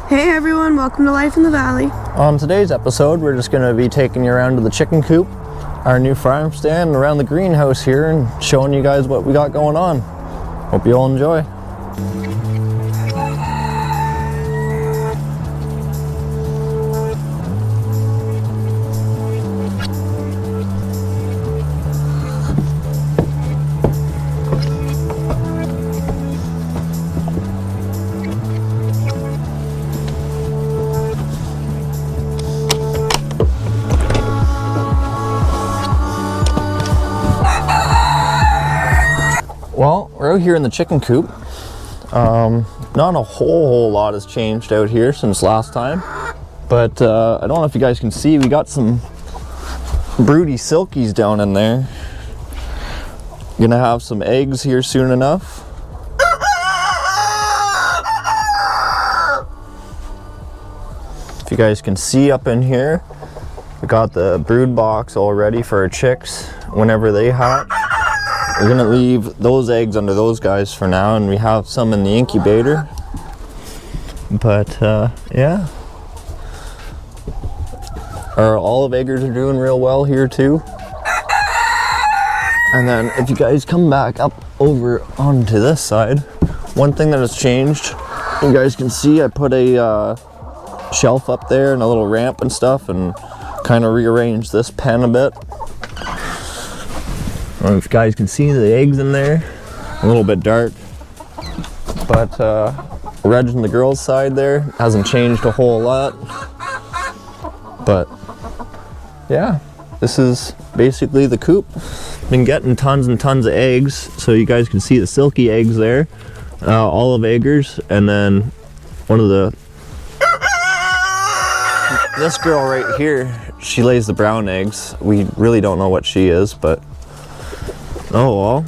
Hey everyone, welcome to Life in the Valley. On today's episode, we're just going to be taking you around to the chicken coop, our new farm stand, and around the greenhouse here and showing you guys what we got going on. Hope you all enjoy. Well, we're out here in the chicken coop. Not a whole lot has changed out here since last time, but I don't know if you guys can see, we got some broody silkies down in there. Gonna have some eggs here soon enough. If you guys can see up in here, we got the brood box all ready for our chicks whenever they hatch. We're gonna leave those eggs under those guys for now, and we have some in the incubator. But yeah, our olive eggers are doing real well here too. And then if you guys come back up over onto this side, one thing that has changed, you guys can see I put a shelf up there and a little ramp and stuff, and kind of rearranged this pen a bit. I don't know if you guys can see the eggs in there, a little bit dark, but Reg and the girls' side there hasn't changed a whole lot. But yeah, this is basically the coop. Been getting tons and tons of eggs, so you guys can see the silky eggs there, olive eggers, and then one of the, this girl right here, she lays the brown eggs. We really don't know what she is, but oh well.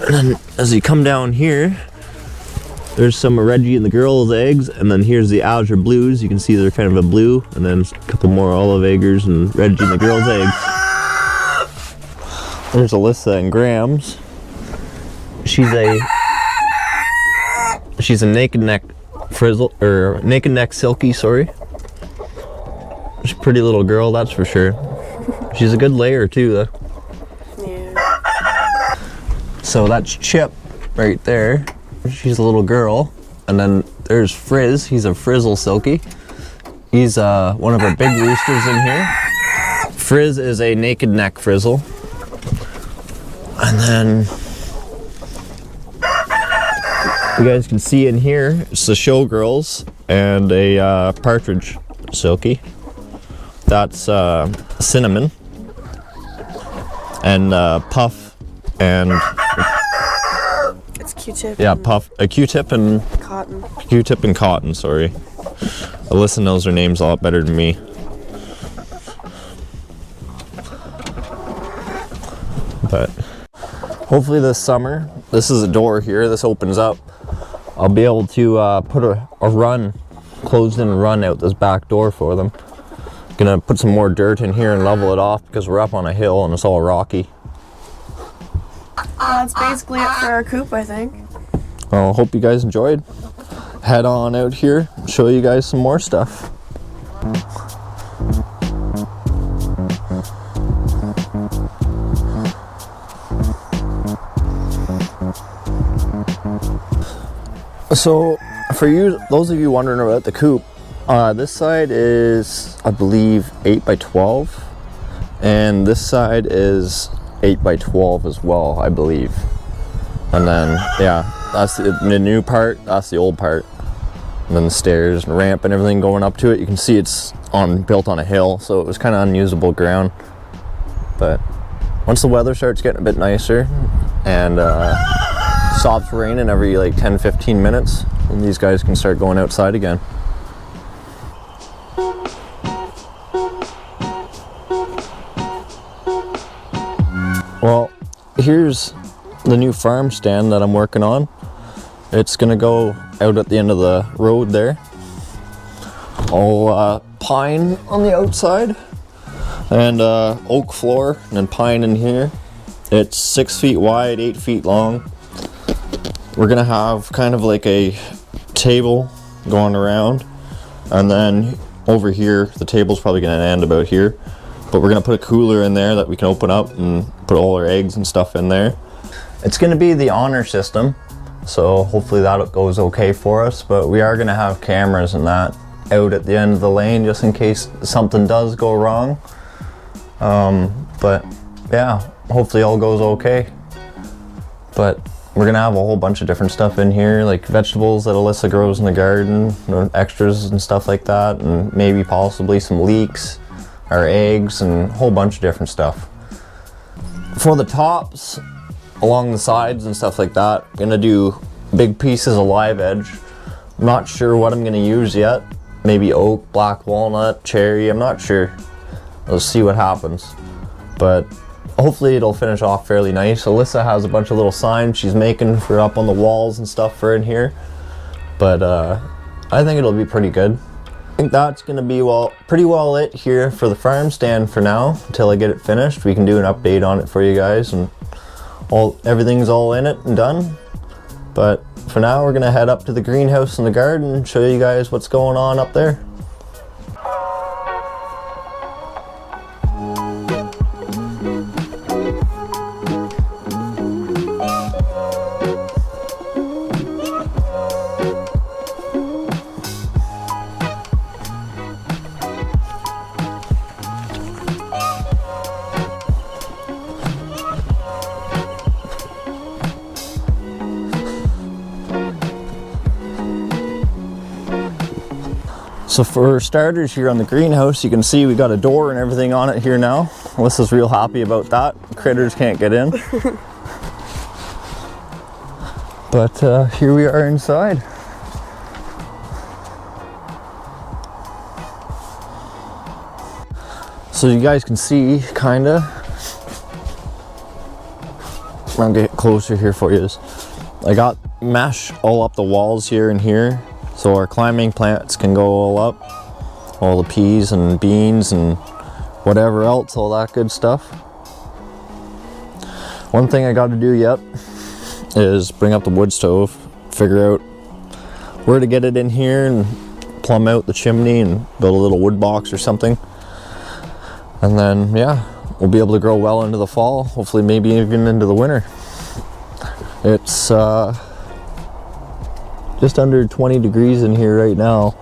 And then as you come down here, there's some of Reggie and the girls' eggs, and then here's the Azure Blues. You can see they're kind of a blue, and then a couple more olive eggers and Reggie and the girls' eggs. There's Alyssa and Graham's. She's a naked neck frizzle, or naked neck silky, sorry. She's a pretty little girl, that's for sure. She's a good layer too though. So that's Chip right there. She's a little girl. And then there's Frizz. He's a Frizzle Silky. He's one of our big roosters in here. Frizz is a naked neck frizzle. And then you guys can see in here, it's the Showgirls and a Partridge Silky. That's Cinnamon. And Puff. And it's Q-tip. Yeah, Puff, a Q-tip and Cotton. Q-tip and Cotton, sorry. Alyssa knows their names a lot better than me. But hopefully this summer, this is a door here, this opens up. I'll be able to put a run, closed-in run out this back door for them. Gonna put some more dirt in here and level it off because we're up on a hill and it's all rocky. That's basically it for our coop, I think. Well, hope you guys enjoyed. Head on out here, show you guys some more stuff. So, for you, those of you wondering about the coop, this side is, I believe, 8 by 12, and this side is 8 by 12 as well, I believe. And then, yeah, that's the new part, that's the old part. And then the stairs and ramp and everything going up to it. You can see it's built on a hill, so it was kind of unusable ground. But once the weather starts getting a bit nicer and stops raining every like 10-15 minutes, and these guys can start going outside again. Well, here's the new farm stand that I'm working on. It's gonna go out at the end of the road there. All pine on the outside and oak floor, and then pine in here. It's 6 feet wide, 8 feet long. We're gonna have kind of like a table going around. And then over here, the table's probably gonna end about here. But we're gonna put a cooler in there that we can open up and put all our eggs and stuff in there. It's gonna be the honor system, so hopefully that goes okay for us. But we are gonna have cameras and that out at the end of the lane just in case something does go wrong. But yeah, hopefully all goes okay. But we're gonna have a whole bunch of different stuff in here, like vegetables that Alyssa grows in the garden, extras and stuff like that, and maybe possibly some leeks, our eggs, and a whole bunch of different stuff. For the tops, along the sides and stuff like that, I'm gonna do big pieces of live edge. I'm not sure what I'm gonna use yet. Maybe oak, black walnut, cherry, I'm not sure. Let's see what happens. But hopefully it'll finish off fairly nice. Alyssa has a bunch of little signs she's making for up on the walls and stuff for in here. But I think it'll be pretty good. I think that's gonna be pretty well lit here for the farm stand for now until I get it finished. We can do an update on it for you guys, and everything's all in it and done. But for now, we're gonna head up to the greenhouse and the garden and show you guys what's going on up there. So for starters here on the greenhouse, you can see we got a door and everything on it here now. Alyssa's real happy about that. Critters can't get in. But here we are inside. So you guys can see, kinda. I'll get closer here for you. I got mesh all up the walls here and here, so our climbing plants can go all up. All the peas and beans and whatever else, all that good stuff. One thing I got to do yet is bring up the wood stove, figure out where to get it in here and plumb out the chimney and build a little wood box or something. And then, yeah, we'll be able to grow well into the fall, hopefully maybe even into the winter. It's just under 20 degrees in here right now,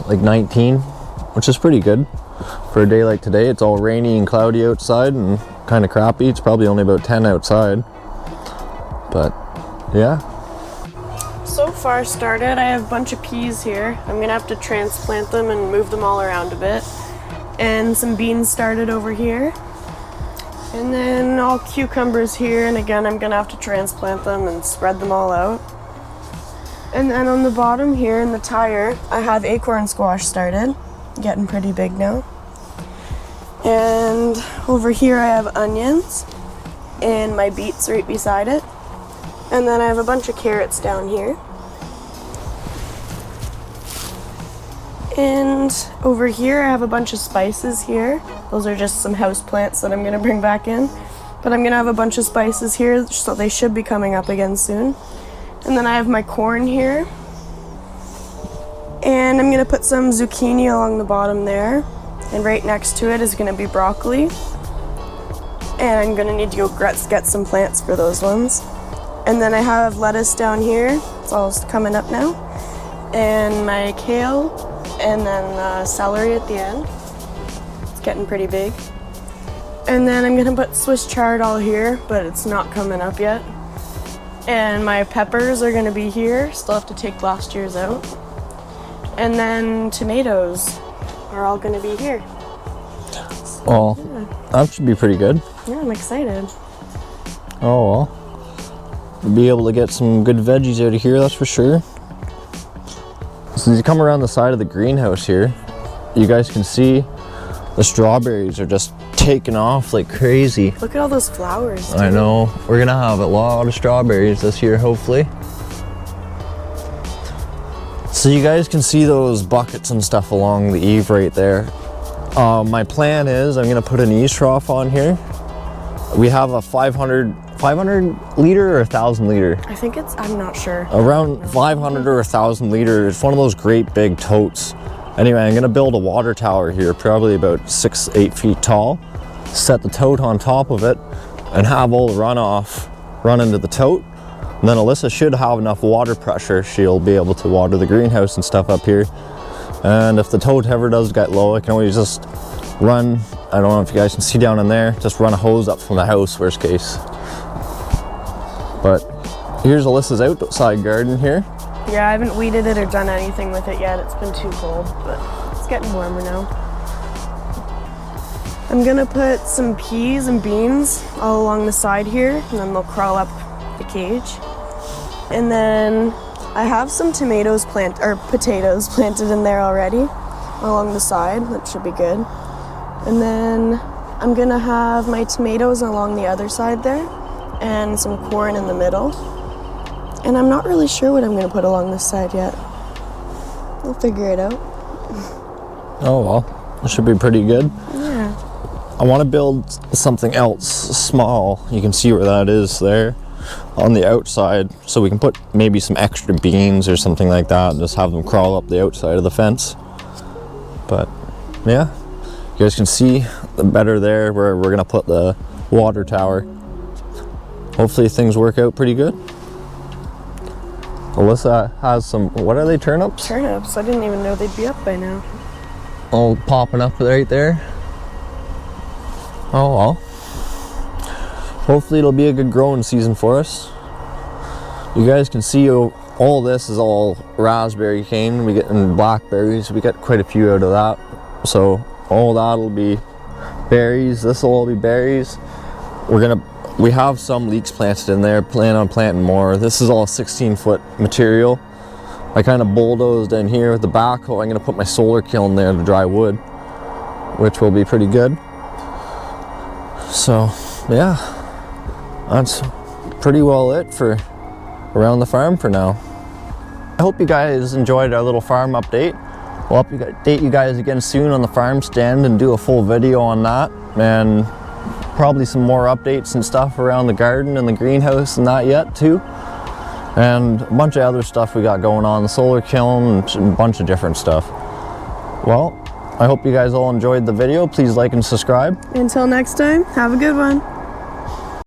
like 19, which is pretty good for a day like today. It's all rainy and cloudy outside and kind of crappy. It's probably only about 10 outside, but yeah. So far started, I have a bunch of peas here. I'm gonna have to transplant them and move them all around a bit. And some beans started over here. And then all cucumbers here, and again I'm gonna have to transplant them and spread them all out. And then on the bottom here in the tire, I have acorn squash started, getting pretty big now. And over here I have onions and my beets right beside it. And then I have a bunch of carrots down here. And over here I have a bunch of spices here. Those are just some house plants that I'm gonna bring back in. But I'm gonna have a bunch of spices here, so they should be coming up again soon. And then I have my corn here. And I'm gonna put some zucchini along the bottom there. And right next to it is gonna be broccoli. And I'm gonna need to go get some plants for those ones. And then I have lettuce down here. It's all coming up now. And my kale. And then celery at the end. It's getting pretty big. And then I'm gonna put Swiss chard all here, but it's not coming up yet. And my peppers are gonna be here. Still have to take last year's out. And then tomatoes are all gonna be here. Well, that should be pretty good. Yeah, I'm excited. Oh well. We'll be able to get some good veggies out of here, that's for sure. So as you come around the side of the greenhouse here, you guys can see the strawberries are just taking off like crazy. Look at all those flowers, dude. I know. We're gonna have a lot of strawberries this year, hopefully. So you guys can see those buckets and stuff along the eave right there. My plan is I'm gonna put an eaves trough on here. We have a 500 500 liter or 1,000 liter? I think it's, I'm not sure. Around 500 or 1,000 liter. It's one of those great big totes. Anyway, I'm gonna build a water tower here, probably about 6-8 feet tall. Set the tote on top of it and have all the runoff run into the tote. And then Alyssa should have enough water pressure. She'll be able to water the greenhouse and stuff up here. And if the tote ever does get low, I can always just run, I don't know if you guys can see down in there, just run a hose up from the house, worst case. But here's Alyssa's outside garden here. Yeah, I haven't weeded it or done anything with it yet. It's been too cold, but it's getting warmer now. I'm gonna put some peas and beans all along the side here, and then they'll crawl up the cage. And then I have some potatoes planted in there already along the side. That should be good. And then I'm gonna have my tomatoes along the other side there and some corn in the middle. And I'm not really sure what I'm gonna put along this side yet. We'll figure it out. Oh well, it should be pretty good. Yeah. I want to build something else small. You can see where that is there on the outside, so we can put maybe some extra beans or something like that and just have them crawl up the outside of the fence. But yeah, you guys can see the better there where we're gonna put the water tower. Hopefully things work out pretty good. Alyssa has some, what are they, turnips? Turnips, I didn't even know they'd be up by now. All popping up right there. Oh well. Hopefully it'll be a good growing season for us. You guys can see all this is all raspberry cane. We get in blackberries. We get quite a few out of that. So all that'll be berries. This will all be berries. We have some leeks planted in there. Plan on planting more. This is all 16-foot material. I kind of bulldozed in here with the backhoe. I'm gonna put my solar kiln there to dry wood, which will be pretty good. So yeah, that's pretty well it for around the farm for now. I hope you guys enjoyed our little farm update. We'll update you guys again soon on the farm stand and do a full video on that, and probably some more updates and stuff around the garden and the greenhouse and that yet too, and a bunch of other stuff we got going on, the solar kiln and a bunch of different stuff. Well, I hope you guys all enjoyed the video. Please like and subscribe. Until next time, have a good one.